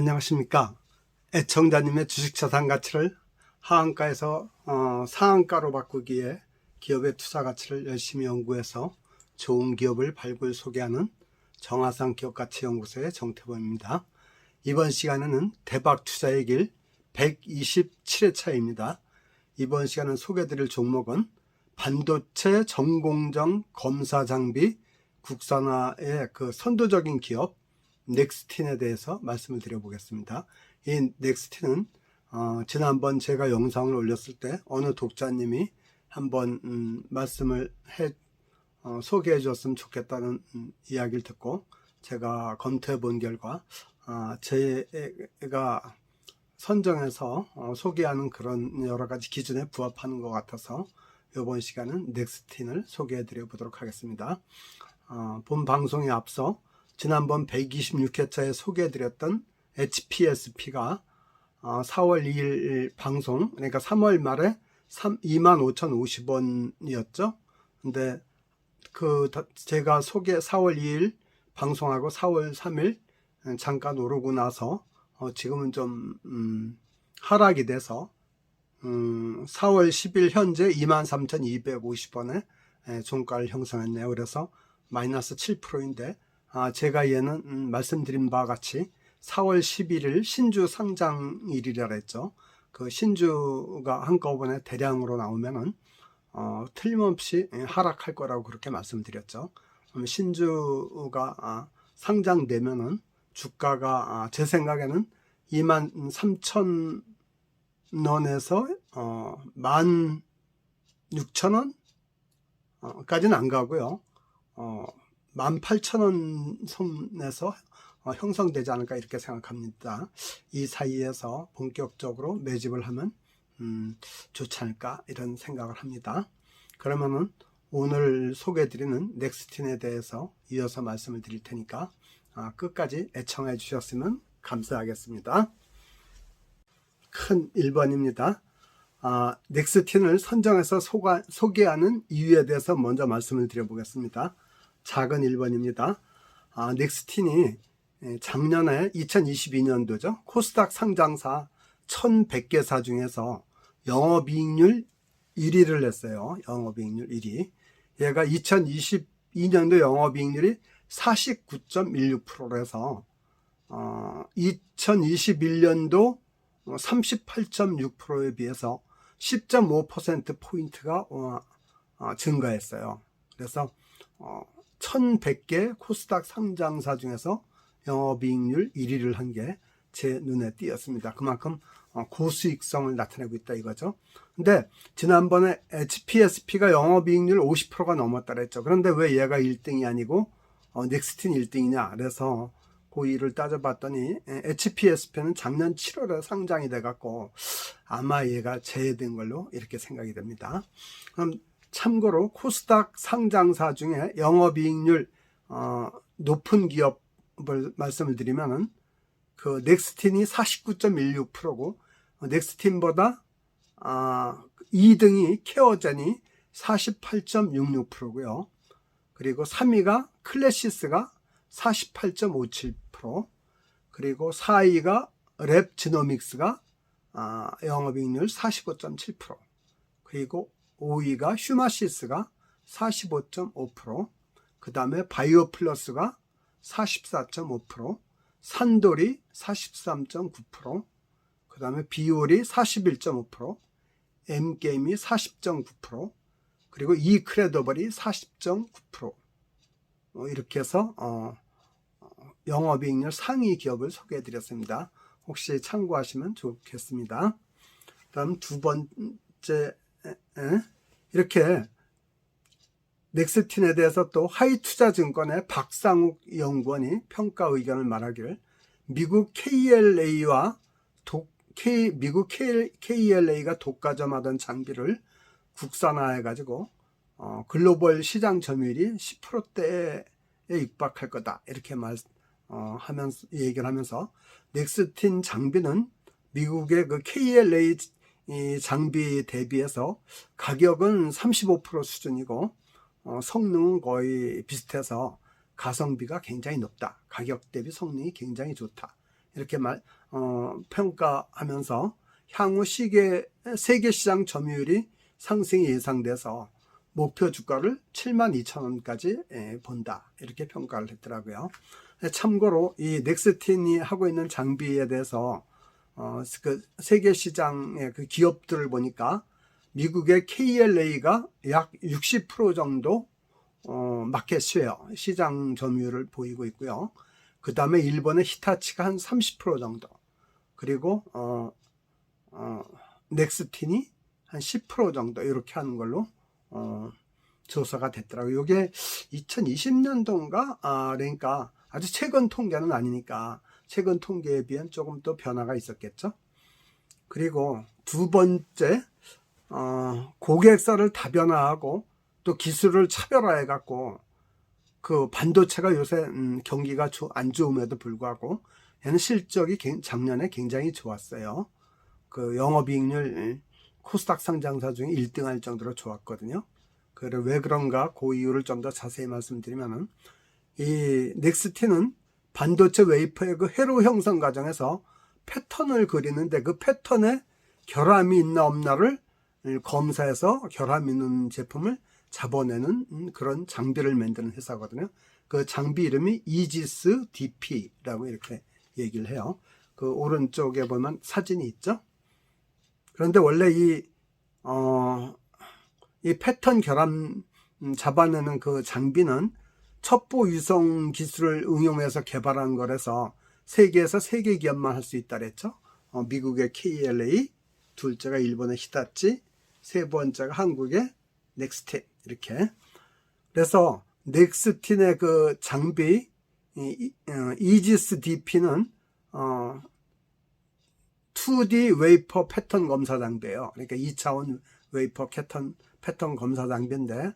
안녕하십니까. 애청자님의 주식자산 가치를 하한가에서 상한가로 바꾸기 위해 기업의 투자 가치를 열심히 연구해서 좋은 기업을 발굴 소개하는 정하상 기업가치연구소의 정태범입니다. 이번 시간에는 대박 투자의 길 127회차입니다. 이번 시간은 소개드릴 종목은 반도체 전공정 검사 장비 국산화의 그 선도적인 기업 넥스틴에 대해서 말씀을 드려보겠습니다. 이 넥스틴은 지난번 제가 영상을 올렸을 때 어느 독자님이 한번 말씀을 소개해 줬으면 좋겠다는 이야기를 듣고 제가 검토해 본 결과 제가 선정해서 소개하는 그런 여러 가지 기준에 부합하는 것 같아서 이번 시간은 넥스틴을 소개해 드려 보도록 하겠습니다. 본 방송에 앞서 지난번 126회차에 소개해드렸던 HPSP가 4월 2일 방송, 그러니까 3월 말에 25,050원이었죠. 근데 제가 4월 2일 방송하고 4월 3일 잠깐 오르고 나서 지금은 좀 하락이 돼서 4월 10일 현재 23,250원에 종가를 형성했네요. 그래서 마이너스 7%인데 제가 얘는 말씀드린 바와 같이 4월 11일 신주 상장일이라 했죠. 그 신주가 한꺼번에 대량으로 나오면은 틀림없이 하락할 거라고 그렇게 말씀드렸죠. 신주가 상장되면은 주가가 제 생각에는 23,000원에서 16,000원 까지는 안 가고요. 18,000원 선에서 형성되지 않을까 이렇게 생각합니다. 이 사이에서 본격적으로 매집을 하면 좋지 않을까 이런 생각을 합니다. 그러면은 오늘 소개해드리는 넥스틴에 대해서 이어서 말씀을 드릴 테니까 끝까지 애청해 주셨으면 감사하겠습니다. 큰 1번입니다. 넥스틴을 선정해서 소개하는 이유에 대해서 먼저 말씀을 드려보겠습니다. 작은 1번입니다. 넥스틴이 작년에 2022년도죠. 코스닥 상장사 1100개사 중에서 영업이익률 1위를 했어요. 영업이익률 1위. 얘가 2022년도 영업이익률이 49.16%라서 2021년도 38.6%에 비해서 10.5%포인트가 증가했어요. 그래서 1100개 코스닥 상장사 중에서 영업이익률 1위를 한 게 제 눈에 띄었습니다. 그만큼 고수익성을 나타내고 있다 이거죠. 근데 지난번에 HPSP가 영업이익률 50%가 넘었다 그랬죠. 그런데 왜 얘가 1등이 아니고 넥스틴 1등이냐. 그래서 그 일을 따져봤더니 HPSP는 작년 7월에 상장이 돼갖고 아마 얘가 제외된 걸로 이렇게 생각이 됩니다. 그럼 참고로 코스닥 상장사 중에 영업이익률 높은 기업을 말씀을 드리면은 그 넥스틴이 49.16%고 넥스틴보다 2등이 케어젠이 48.66%고요. 그리고 3위가 클래시스가 48.57%, 그리고 4위가 랩지노믹스가 영업이익률 45.7%, 그리고 5위가 휴마시스가 45.5%, 그 다음에 바이오플러스가 44.5%, 산돌이 43.9%, 그 다음에 비올이 41.5%, M게임이 40.9%, 그리고 이크레더블이 40.9%. 이렇게 해서 영업이익률 상위 기업을 소개해 드렸습니다. 혹시 참고하시면 좋겠습니다. 다음 두 번째, 이렇게 넥스틴에 대해서 또 하이투자증권의 박상욱 연구원이 평가 의견을 말하기를 미국 KLA와 미국 KLA가 독과점하던 장비를 국산화해가지고 글로벌 시장 점유율이 10%대에 육박할 거다 이렇게 얘기를 하면서 넥스틴 장비는 미국의 그 KLA 장비 대비해서 가격은 35% 수준이고 성능은 거의 비슷해서 가성비가 굉장히 높다. 가격 대비 성능이 굉장히 좋다. 이렇게 평가하면서 향후 세계 시장 점유율이 상승이 예상돼서 목표 주가를 72,000원까지 본다, 이렇게 평가를 했더라고요. 참고로 이 넥스틴이 하고 있는 장비에 대해서 그 세계 시장의 그 기업들을 보니까 미국의 KLA가 약 60% 정도 마켓 쉐어, 시장 점유율을 보이고 있고요. 그 다음에 일본의 히타치가 한 30% 정도, 그리고 넥스틴이 한 10% 정도 이렇게 하는 걸로 조사가 됐더라고요. 이게 2020년도인가? 그러니까 아주 최근 통계는 아니니까 최근 통계에 비한 조금 더 변화가 있었겠죠. 그리고 두 번째, 고객사를 다변화하고 또 기술을 차별화해 갖고 그 반도체가 요새 경기가 안 좋음에도 불구하고 얘는 실적이 작년에 굉장히 좋았어요. 그 영업이익률 코스닥 상장사 중에 1등 할 정도로 좋았거든요. 그래 왜 그런가 그 이유를 좀 더 자세히 말씀드리면은, 이 넥스틴은 반도체 웨이퍼의 그 회로 형성 과정에서 패턴을 그리는데 그 패턴에 결함이 있나 없나를 검사해서 결함 있는 제품을 잡아내는 그런 장비를 만드는 회사거든요. 그 장비 이름이 이지스 DP라고 이렇게 얘기를 해요. 그 오른쪽에 보면 사진이 있죠. 그런데 원래 이 패턴 결함 잡아내는 그 장비는 첩보 유성 기술을 응용해서 개발한 거라서 세계에서 3개 기업만 할 수 있다 그랬죠. 미국의 KLA, 둘째가 일본의 히타치, 세 번째가 한국의 넥스틴, 이렇게. 그래서 넥스틴의 그 장비 이지스 DP는 2D 웨이퍼 패턴 검사 장비예요. 그러니까 2차원 웨이퍼 패턴 검사 장비인데,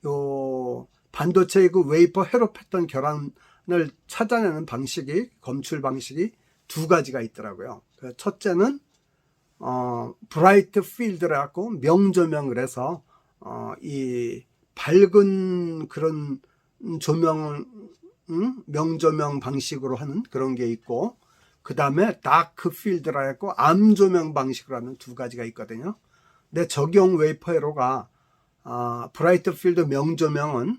요 반도체의 그 웨이퍼 회로 패턴 결함을 찾아내는 방식이, 검출 방식이 두 가지가 있더라고요. 첫째는 브라이트 필드라고 명조명을 해서 이 밝은 그런 조명을 명조명 방식으로 하는 그런 게 있고, 그 다음에 다크 필드라 해서 암조명 방식으로 하는 두 가지가 있거든요. 근데 적용 웨이퍼 회로가 브라이트 필드 명조명은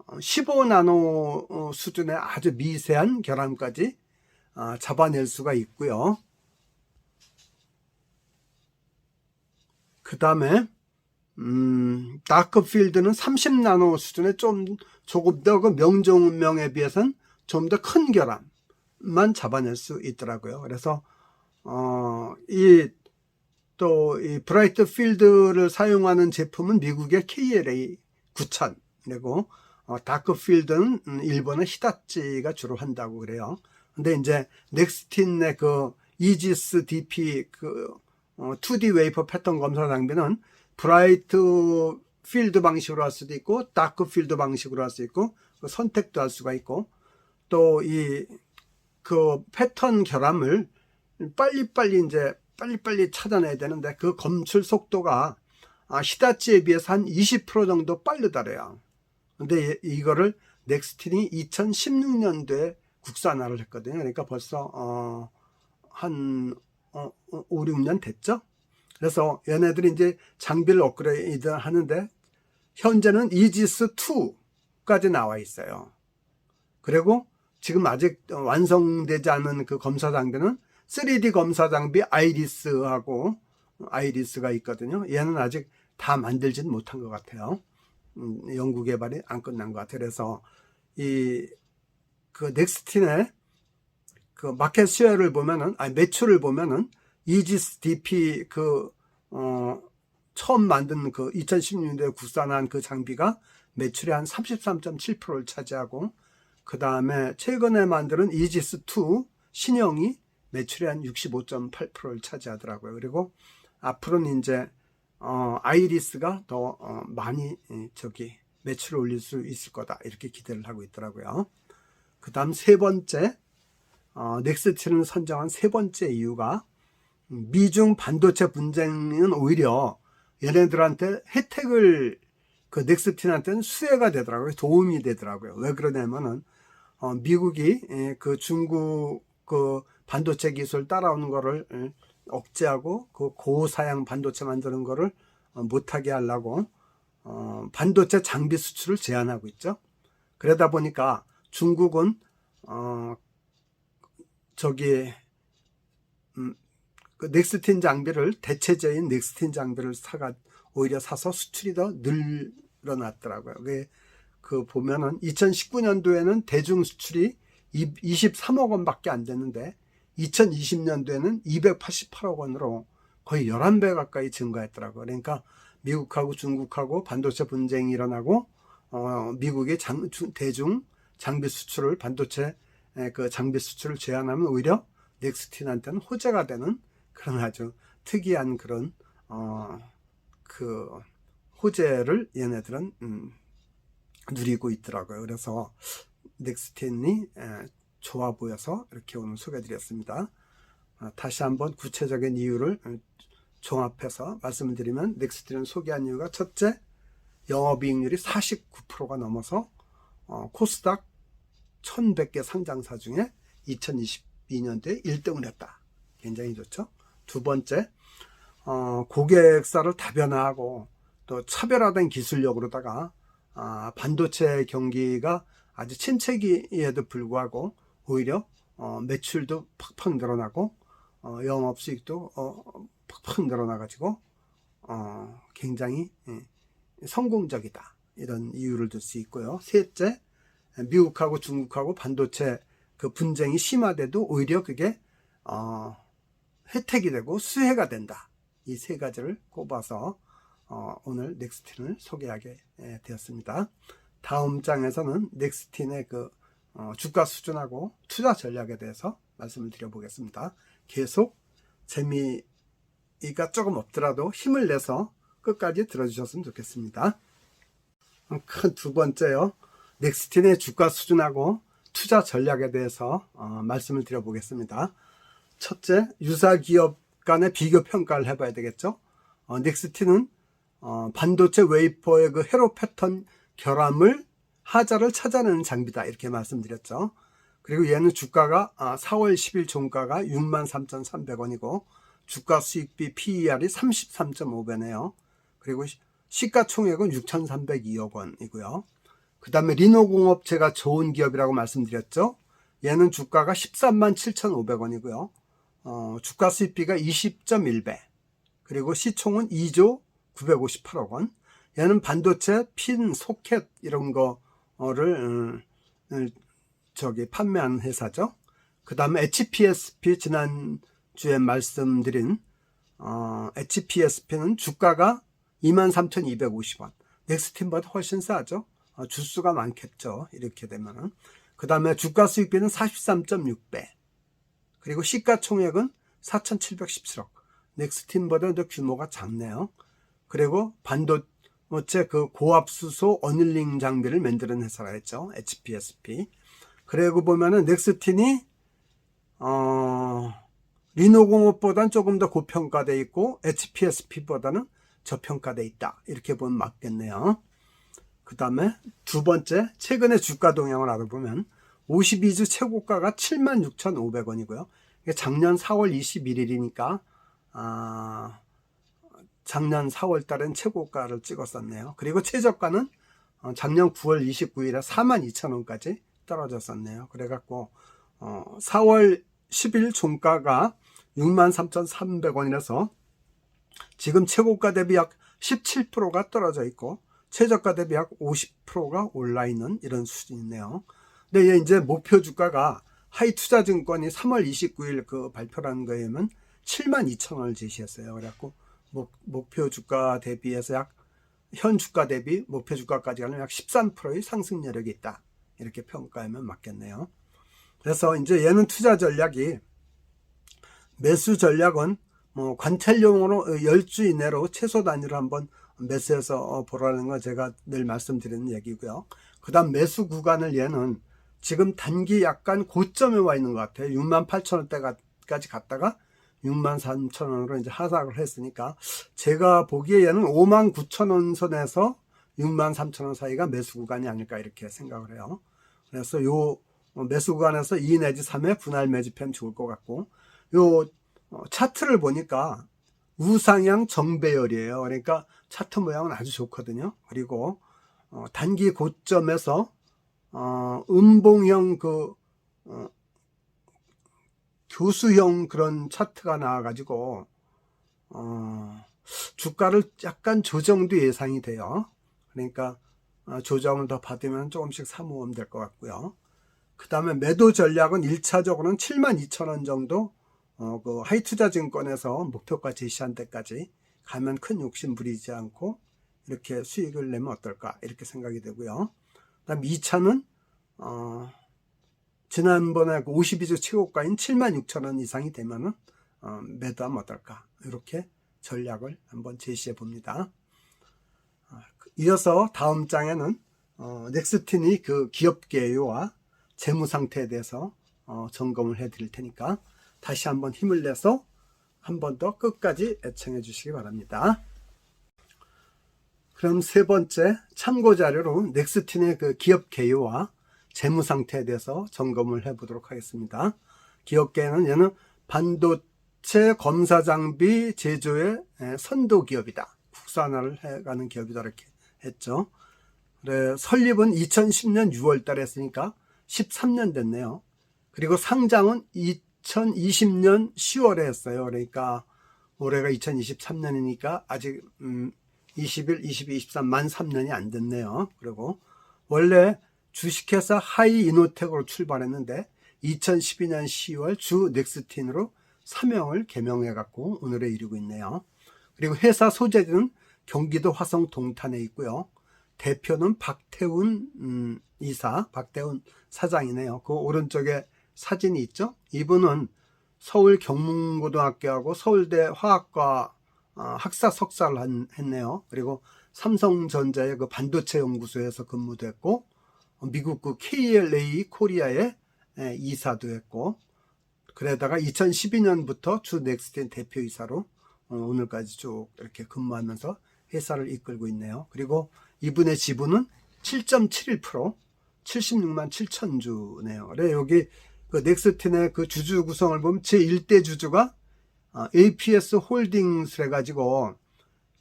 15나노 수준의 아주 미세한 결함까지 잡아낼 수가 있고요. 그 다음에 다크 필드는 30나노 수준의 조금 더 그 명조명에 비해서는 좀 더 큰 결함만 잡아낼 수 있더라고요. 그래서 이 브라이트 필드를 사용하는 제품은 미국의 KLA 9000, 그리고 다크 필드는 일본의 히타치가 주로 한다고 그래요. 근데 이제 넥스틴의 그 이지스 DP 2D 웨이퍼 패턴 검사 장비는 브라이트 필드 방식으로 할 수도 있고 다크 필드 방식으로 할 수 있고 선택도 할 수가 있고, 또 그 패턴 결함을 빨리빨리 찾아내야 되는데 그 검출 속도가 히타치에 비해서 한 20% 정도 빠르다래요. 근데 이거를 넥스틴이 2016년도에 국산화를 했거든요. 그러니까 벌써 한 5, 6년 됐죠. 그래서 얘네들이 이제 장비를 업그레이드 하는데 현재는 이지스 2까지 나와 있어요. 그리고 지금 아직 완성되지 않은 그 검사 장비는 3D 검사 장비 아이리스가 있거든요. 얘는 아직 다 만들지는 못한 것 같아요. 연구 개발이 안 끝난 것 같아요. 그래서 그 넥스틴의 그 마켓 쉐어를 보면은, 매출을 보면은 이지스 DP 처음 만든 그 2016년도에 국산한 그 장비가 매출의 한 33.7%를 차지하고, 그 다음에 최근에 만드는 이지스 2 신형이 매출의 한 65.8%를 차지하더라고요. 그리고 앞으로는 이제 아이리스가 더 많이 매출을 올릴 수 있을 거다, 이렇게 기대를 하고 있더라고요. 그 다음 세 번째, 넥스틴을 선정한 세 번째 이유가, 미중 반도체 분쟁은 오히려 얘네들한테 혜택을, 그 넥스틴한테는 수혜가 되더라고요. 도움이 되더라고요. 왜 그러냐면은 미국이 그 중국 그 반도체 기술 따라오는 거를 억제하고 그 고사양 반도체 만드는 거를 못하게 하려고 반도체 장비 수출을 제한하고 있죠. 그러다 보니까 중국은 그 넥스틴 장비를 대체제인 넥스틴 장비를 오히려 사서 수출이 더 늘어났더라고요. 그 보면은 2019년도에는 대중 수출이 23억 원밖에 안 됐는데 2020년도에는 288억 원으로 거의 11배 가까이 증가했더라고요. 그러니까 미국하고 중국하고 반도체 분쟁이 일어나고 미국의 대중 장비 수출을 반도체 그 장비 수출을 제한하면 오히려 넥스틴한테는 호재가 되는 그런 아주 특이한 그런 그 호재를 얘네들은 누리고 있더라고요. 그래서 넥스틴이 좋아 보여서 이렇게 오늘 소개해드렸습니다. 다시 한번 구체적인 이유를 종합해서 말씀을 드리면 넥스틴을 소개한 이유가 첫째, 영업이익률이 49%가 넘어서 코스닥 1100개 상장사 중에 2022년도에 1등을 했다. 굉장히 좋죠. 두 번째, 고객사를 다변화하고 또 차별화된 기술력으로다가 반도체 경기가 아주 침체기에도 불구하고 오히려 매출도 팍팍 늘어나고 영업수익도 팍팍 늘어나가지고 굉장히 성공적이다. 이런 이유를 들 수 있고요. 셋째, 미국하고 중국하고 반도체 그 분쟁이 심화돼도 오히려 그게 혜택이 되고 수혜가 된다. 이 세 가지를 꼽아서 오늘 넥스틴을 소개하게 되었습니다. 다음 장에서는 넥스틴의 그 주가 수준하고 투자 전략에 대해서 말씀을 드려보겠습니다. 계속 재미가 조금 없더라도 힘을 내서 끝까지 들어주셨으면 좋겠습니다. 큰 두 번째요. 넥스틴의 주가 수준하고 투자 전략에 대해서 말씀을 드려보겠습니다. 첫째, 유사 기업 간의 비교 평가를 해봐야 되겠죠. 넥스틴은 반도체 웨이퍼의 그 회로 패턴 결함을 하자를 찾아내는 장비다. 이렇게 말씀드렸죠. 그리고 얘는 주가가 4월 10일 종가가 63,300원이고 주가 수익비 PER이 33.5배네요. 그리고 시가총액은 6,302억 원이고요. 그 다음에 리노공업체가 좋은 기업이라고 말씀드렸죠. 얘는 주가가 137,500원이고요. 주가 수익비가 20.1배. 그리고 시총은 2조 958억 원. 얘는 반도체 핀, 소켓 이런 거를 판매하는 회사죠. 그 다음에 HPSP 지난주에 말씀드린 HPSP는 주가가 23,250원. 넥스틴보다 훨씬 싸죠. 주수가 많겠죠. 이렇게 되면은. 그 다음에 주가 수익비는 43.6배. 그리고 시가총액은 4,717억. 넥스틴보다 더 규모가 작네요. 그리고 반도체 그 고압수소 어닐링 장비를 만드는 회사라 했죠. HPSP. 그리고 보면은 넥스틴이 리노공업보다는 조금 더 고평가되어 있고 HPSP보다는 저평가되어 있다. 이렇게 보면 맞겠네요. 그 다음에 두 번째, 최근의 주가 동향을 알아보면 52주 최고가가 76,500원이고요. 작년 4월 21일이니까 작년 4월 달엔 최고가를 찍었었네요. 그리고 최저가는 작년 9월 29일에 42,000원까지 떨어졌었네요. 그래갖고 4월 10일 종가가 63,300원이라서 지금 최고가 대비 약 17%가 떨어져 있고 최저가 대비 약 50%가 올라 있는 이런 수준이네요. 근데 이제 목표 주가가 하이투자증권이 3월 29일 그 발표라는 거에 의하면 72,000원을 제시했어요. 그래갖고 목표 주가 대비해서 현 주가 대비 목표 주가까지 가면 약 13%의 상승 여력이 있다. 이렇게 평가하면 맞겠네요. 그래서 이제 얘는 투자 전략이 매수 전략은 관찰용으로 10주 이내로 최소 단위로 한번 매수해서 보라는 거 제가 늘 말씀드리는 얘기고요. 그 다음 매수 구간을 얘는 지금 단기 약간 고점에 와 있는 것 같아요. 68,000원대까지 갔다가 63,000원으로 이제 하락을 했으니까 제가 보기에 얘는 59,000원 선에서 63,000원 사이가 매수 구간이 아닐까 이렇게 생각을 해요. 그래서 요 매수 구간에서 2 내지 3회 분할 매집하면 좋을 것 같고, 요 차트를 보니까 우상향 정배열이에요. 그러니까 차트 모양은 아주 좋거든요. 그리고 단기 고점에서 음봉형 교수형 그런 차트가 나와가지고 주가를 약간 조정도 예상이 돼요. 그러니까 조정을 더 받으면 조금씩 사모으면 될 것 같고요. 그 다음에 매도 전략은 1차적으로는 72,000원 정도 그 하이투자증권에서 목표가 제시한 데까지 가면 큰 욕심 부리지 않고 이렇게 수익을 내면 어떨까 이렇게 생각이 되고요. 그 다음 2차는 지난번에 52주 최고가인 76,000원 이상이 되면은 매도하면 어떨까 이렇게 전략을 한번 제시해 봅니다. 이어서 다음 장에는 넥스틴이 그 기업 개요와 재무 상태에 대해서 점검을 해 드릴 테니까 다시 한번 힘을 내서 한 번 더 끝까지 애청해 주시기 바랍니다. 그럼 세 번째 참고 자료로 넥스틴의 그 기업 개요와 재무 상태에 대해서 점검을 해 보도록 하겠습니다. 기업 개요는 얘는 반도체 검사 장비 제조의 선도 기업이다. 국산화를 해가는 기업이다 이렇게 했죠. 그래, 설립은 2010년 6월 달에 했으니까 13년 됐네요. 그리고 상장은 2020년 10월에 했어요. 그러니까 올해가 2023년이니까 아직 21, 22, 23 만 3년이 안 됐네요. 그리고 원래 주식회사 하이이노텍으로 출발했는데 2012년 10월 주 넥스틴으로 사명을 개명해 갖고 오늘에 이르고 있네요. 그리고 회사 소재는 경기도 화성 동탄에 있고요. 대표는 박태훈 이사, 박태훈 사장이네요. 그 오른쪽에 사진이 있죠. 이분은 서울 경문고등학교하고 서울대 화학과 학사 석사를 했네요. 그리고 삼성전자의 그 반도체 연구소에서 근무도 했고, 미국 그 KLA 코리아의 이사도 했고, 그러다가 2012년부터 주 넥스틴 대표이사로 오늘까지 쭉 이렇게 근무하면서 회사를 이끌고 있네요. 그리고 이분의 지분은 7.71%, 76만 7천 주네요. 그래 여기 그 넥스틴의 그 주주 구성을 보면 제1대 주주가 APS 홀딩스 해가지고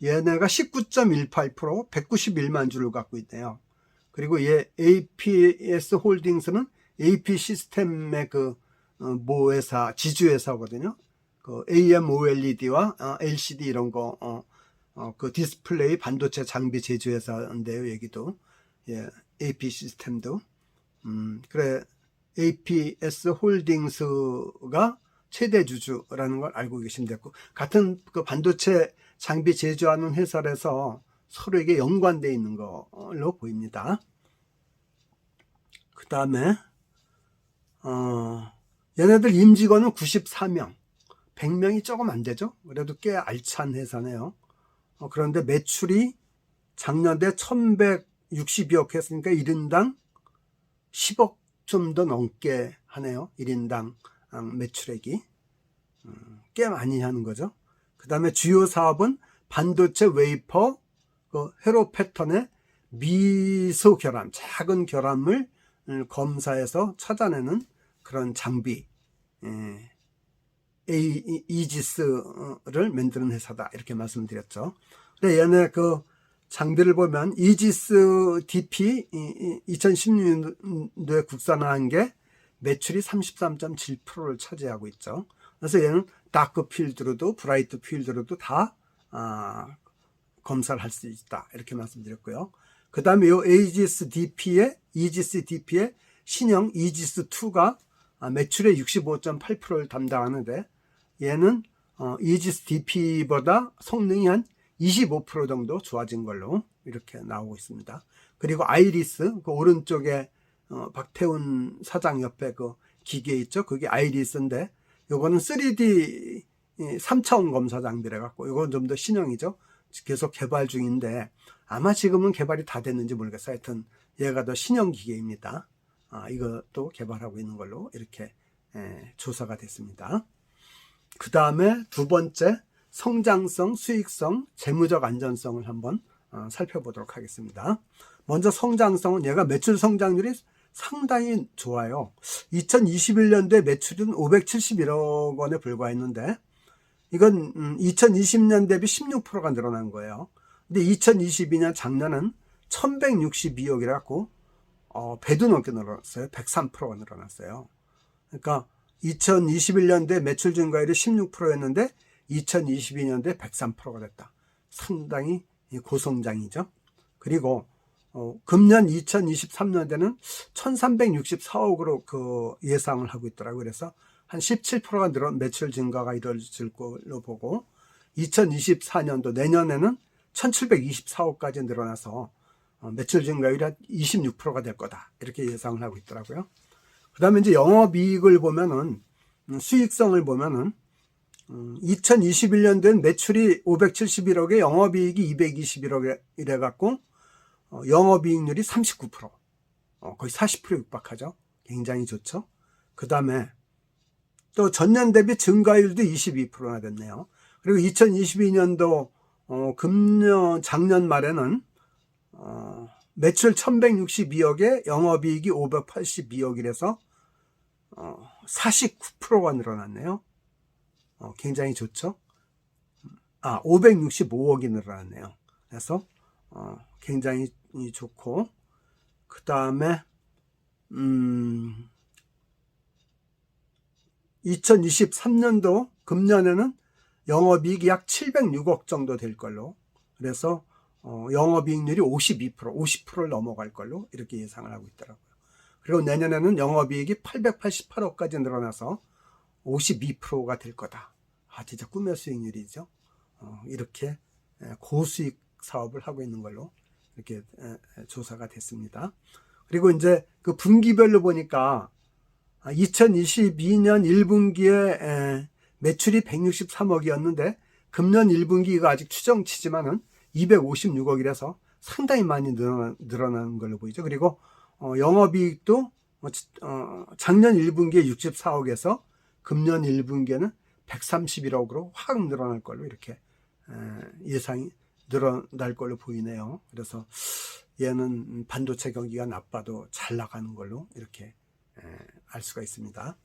얘네가 19.18%, 191만 주를 갖고 있네요. 그리고 얘 APS 홀딩스는 AP 시스템의 그 모회사, 지주회사거든요. 그 AMOLED와 LCD 이런 거, 그 디스플레이 반도체 장비 제조회사인데요, 여기도. 예, AP 시스템도. 그래, APS 홀딩스가 최대 주주라는 걸 알고 계시면 되고, 같은 그 반도체 장비 제조하는 회사라서 서로에게 연관되어 있는 걸로 보입니다. 그 다음에, 얘네들 임직원은 94명. 100명이 조금 안 되죠? 그래도 꽤 알찬 회사네요. 그런데 매출이 작년에 1162억 했으니까 1인당 10억 좀 더 넘게 하네요. 1인당 매출액이. 꽤 많이 하는 거죠. 그 다음에 주요 사업은 반도체 웨이퍼, 그 회로 패턴의 미소 결함, 작은 결함을 검사해서 찾아내는 그런 장비, 이지스를 만드는 회사다. 이렇게 말씀드렸죠. 근데 얘네 그 장비를 보면 이지스 DP 2016년도에 국산화한 게 매출이 33.7%를 차지하고 있죠. 그래서 얘는 다크 필드로도 브라이트 필드로도 다 검사를 할 수 있다. 이렇게 말씀드렸고요. 그 다음에 이 이지스 DP의 신형 이지스 2가 매출의 65.8%를 담당하는데 얘는 이지스 DP보다 성능이 한 25% 정도 좋아진 걸로 이렇게 나오고 있습니다. 그리고 아이리스, 그 오른쪽에 박태훈 사장 옆에 그 기계 있죠? 그게 아이리스인데 요거는 3D 3차원 검사 장비래 갖고 요건 좀 더 신형이죠. 계속 개발 중인데 아마 지금은 개발이 다 됐는지 모르겠어요. 하여튼 얘가 더 신형 기계입니다. 이것도 개발하고 있는 걸로 이렇게 조사가 됐습니다. 그 다음에 두 번째 성장성, 수익성, 재무적 안전성을 한번 살펴보도록 하겠습니다. 먼저 성장성은 얘가 매출 성장률이 상당히 좋아요. 2021년도에 매출은 571억 원에 불과했는데 이건 2020년 대비 16%가 늘어난 거예요. 근데 2022년 작년은 1162억이라 갖고 배도 넘게 늘어났어요. 103%가 늘어났어요. 그러니까 2021년도에 매출 증가율이 16%였는데 2022년도에 103%가 됐다. 상당히 고성장이죠. 그리고 금년 2023년대는 1364억으로 그 예상을 하고 있더라고요. 그래서 한 17%가 늘어난 매출 증가가 이루어질 걸로 보고 2024년도 내년에는 1724억까지 늘어나서 매출 증가율이 한 26%가 될 거다. 이렇게 예상을 하고 있더라고요. 그 다음에 이제 영업이익을 보면은, 수익성을 보면은, 2021년도엔 매출이 571억에 영업이익이 221억 이래갖고, 영업이익률이 39%, 거의 40%에 육박하죠. 굉장히 좋죠. 그 다음에 또 전년 대비 증가율도 22%나 됐네요. 그리고 2022년도 작년 말에는 매출 1162억에 영업이익이 582억이라서 49%가 늘어났네요. 굉장히 좋죠. 565억이 늘어났네요. 그래서 굉장히 좋고, 그 다음에 2023년도 금년에는 영업이익이 약 706억 정도 될 걸로, 그래서 영업이익률이 50%를 넘어갈 걸로 이렇게 예상을 하고 있더라고요. 그리고 내년에는 영업이익이 888억까지 늘어나서 52%가 될 거다. 진짜 꿈의 수익률이죠. 이렇게 고수익 사업을 하고 있는 걸로 이렇게 조사가 됐습니다. 그리고 이제 그 분기별로 보니까 2022년 1분기에 매출이 163억이었는데 금년 1분기가 아직 추정치지만은 256억이라서 상당히 많이 늘어나는 걸로 보이죠. 그리고 영업이익도 작년 1분기에 64억에서 금년 1분기에는 131억으로 확 늘어날 걸로 이렇게 예상이 늘어날 걸로 보이네요. 그래서 얘는 반도체 경기가 나빠도 잘 나가는 걸로 이렇게 알 수가 있습니다.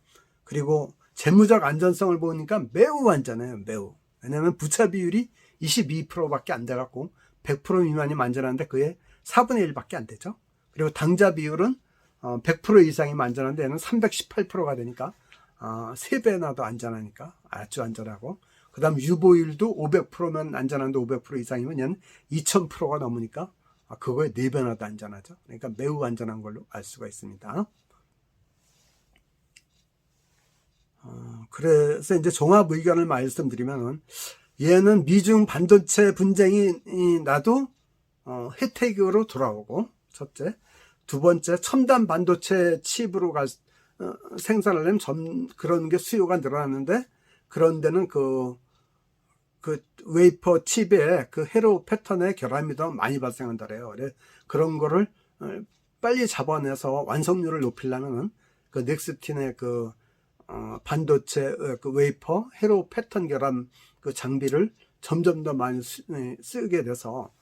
그리고 재무적 안전성을 보니까 매우 안전해요. 매우. 왜냐하면 부채 비율이 22%밖에 안 돼갖고 100% 미만이 안전한데 그게 4분의 1밖에 안 되죠. 그리고 당좌 비율은 100% 이상이 안전한데 얘는 318%가 되니까 3배나 더 안전하니까 아주 안전하고, 그 다음 유보율도 500%면 안전한데 500% 이상이면 얘는 2000%가 넘으니까 그거에 4배나 더 안전하죠. 그러니까 매우 안전한 걸로 알 수가 있습니다. 그래서 이제 종합 의견을 말씀드리면은 얘는 미중 반도체 분쟁이 나도 혜택으로 돌아오고, 첫째. 두 번째, 첨단 반도체 칩으로 생산을 하면 그런 게 수요가 늘어났는데, 그런 데는 그 웨이퍼 칩에 그 회로 패턴의 결함이 더 많이 발생한다래요. 그런 거를 빨리 잡아내서 완성률을 높이려면은 그 넥스틴의 그 반도체 그 웨이퍼 회로 패턴 결함 그 장비를 점점 더 많이 쓰게 돼서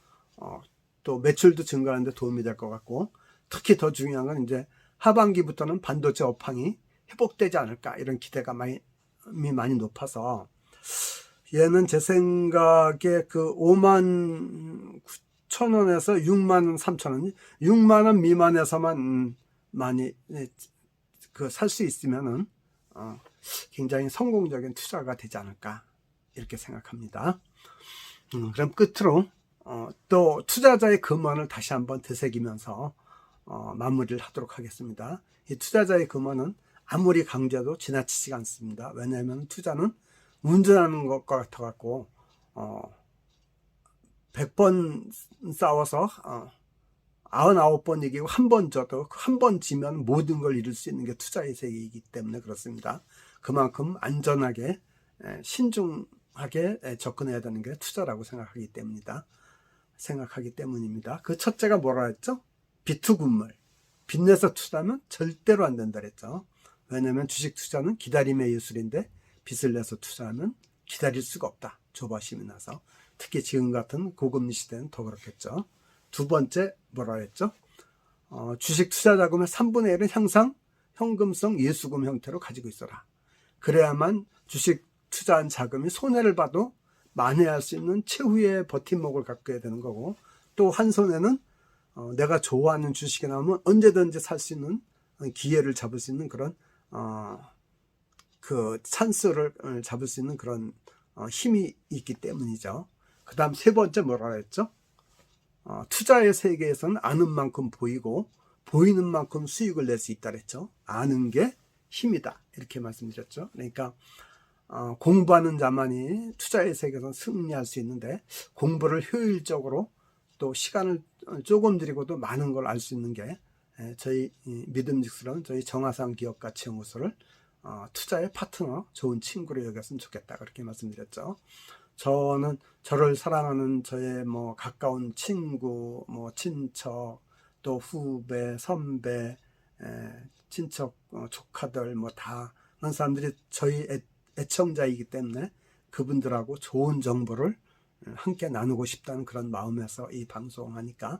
또 매출도 증가하는 데 도움이 될 것 같고, 특히 더 중요한 건 이제 하반기부터는 반도체 업황이 회복되지 않을까 이런 기대가 많이 높아서 얘는 제 생각에 그 59,000원에서 63,000원, 6만원 미만에서만 많이 살 수 있으면은 굉장히 성공적인 투자가 되지 않을까 이렇게 생각합니다. 그럼 끝으로 또 투자자의 금원을 다시 한번 되새기면서 마무리를 하도록 하겠습니다. 이 투자자의 금원은 아무리 강조해도 지나치지 않습니다. 왜냐하면 투자는 운전하는 것과 같아 갖고 100번 싸워서 99번 이기고 한 번 져도 한 번 지면 모든 걸 잃을 수 있는 게 투자의 세계이기 때문에 그렇습니다. 그만큼 안전하게 신중하게 접근해야 되는 게 투자라고 생각하기 때문입니다. 그 첫째가 뭐라 했죠? 비투군물. 빚내서 투자하면 절대로 안 된다 그랬죠. 왜냐하면 주식 투자는 기다림의 예술인데 빚을 내서 투자하면 기다릴 수가 없다. 조바심이 나서. 특히 지금 같은 고금리 시대는 더 그렇겠죠. 두 번째 뭐라 했죠? 주식 투자 자금의 3분의 1은 항상 현금성 예수금 형태로 가지고 있어라. 그래야만 주식 투자한 자금이 손해를 봐도 만회할 수 있는 최후의 버팀목을 갖게 되는 거고, 또 한 손에는 내가 좋아하는 주식이 나오면 언제든지 살 수 있는 기회를 잡을 수 있는 그런 그 찬스를 잡을 수 있는 그런 힘이 있기 때문이죠. 그 다음 세 번째 뭐라 그랬죠? 투자의 세계에서는 아는 만큼 보이고 보이는 만큼 수익을 낼 수 있다 그랬죠. 아는 게 힘이다 이렇게 말씀드렸죠. 그러니까 공부하는 자만이 투자의 세계에서 승리할 수 있는데, 공부를 효율적으로 또 시간을 조금 들이고도 많은 걸 알 수 있는 게 저희 믿음직스러운 저희 정화상 기업가치연구소를 투자의 파트너, 좋은 친구로 여겼으면 좋겠다 그렇게 말씀드렸죠. 저는 저를 사랑하는 저의 가까운 친구, 친척, 또 후배, 선배, 친척, 조카들 다 그런 사람들이 저희 애청자이기 때문에 그분들하고 좋은 정보를 함께 나누고 싶다는 그런 마음에서 이 방송하니까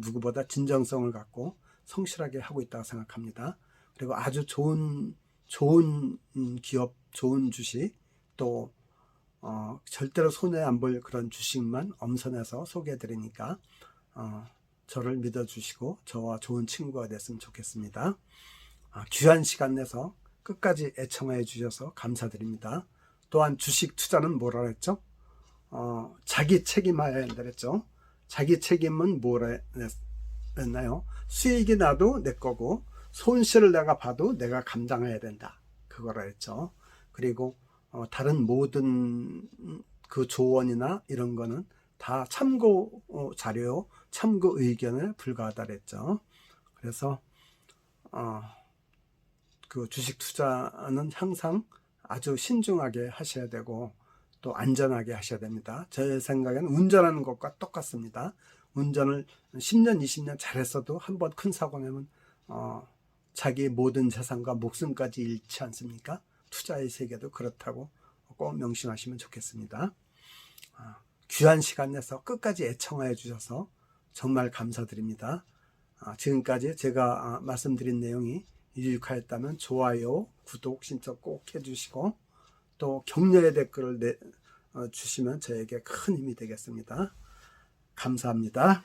누구보다 진정성을 갖고 성실하게 하고 있다고 생각합니다. 그리고 아주 좋은 기업, 좋은 주식, 또 절대로 손해 안 볼 그런 주식만 엄선해서 소개해 드리니까 저를 믿어주시고 저와 좋은 친구가 됐으면 좋겠습니다. 귀한 시간 내서 끝까지 애청해 주셔서 감사드립니다. 또한 주식 투자는 뭐라 그랬죠? 자기 책임해야 한다 그랬죠. 자기 책임은 뭐라 했나요? 수익이 나도 내 거고 손실을 내가 봐도 내가 감당해야 된다 그거라 했죠. 그리고 다른 모든 그 조언이나 이런 거는 다 참고 자료, 참고 의견에 불과하다 그랬죠. 그래서 그 주식 투자는 항상 아주 신중하게 하셔야 되고 또 안전하게 하셔야 됩니다. 제 생각에는 운전하는 것과 똑같습니다. 운전을 10년, 20년 잘했어도 한번 큰 사고 내면 자기 모든 재산과 목숨까지 잃지 않습니까? 투자의 세계도 그렇다고 꼭 명심하시면 좋겠습니다. 귀한 시간 내서 끝까지 애청해 주셔서 정말 감사드립니다. 지금까지 제가 말씀드린 내용이 유익하였다면 좋아요, 구독, 신청 꼭 해주시고 또 격려의 댓글을 주시면 저에게 큰 힘이 되겠습니다. 감사합니다.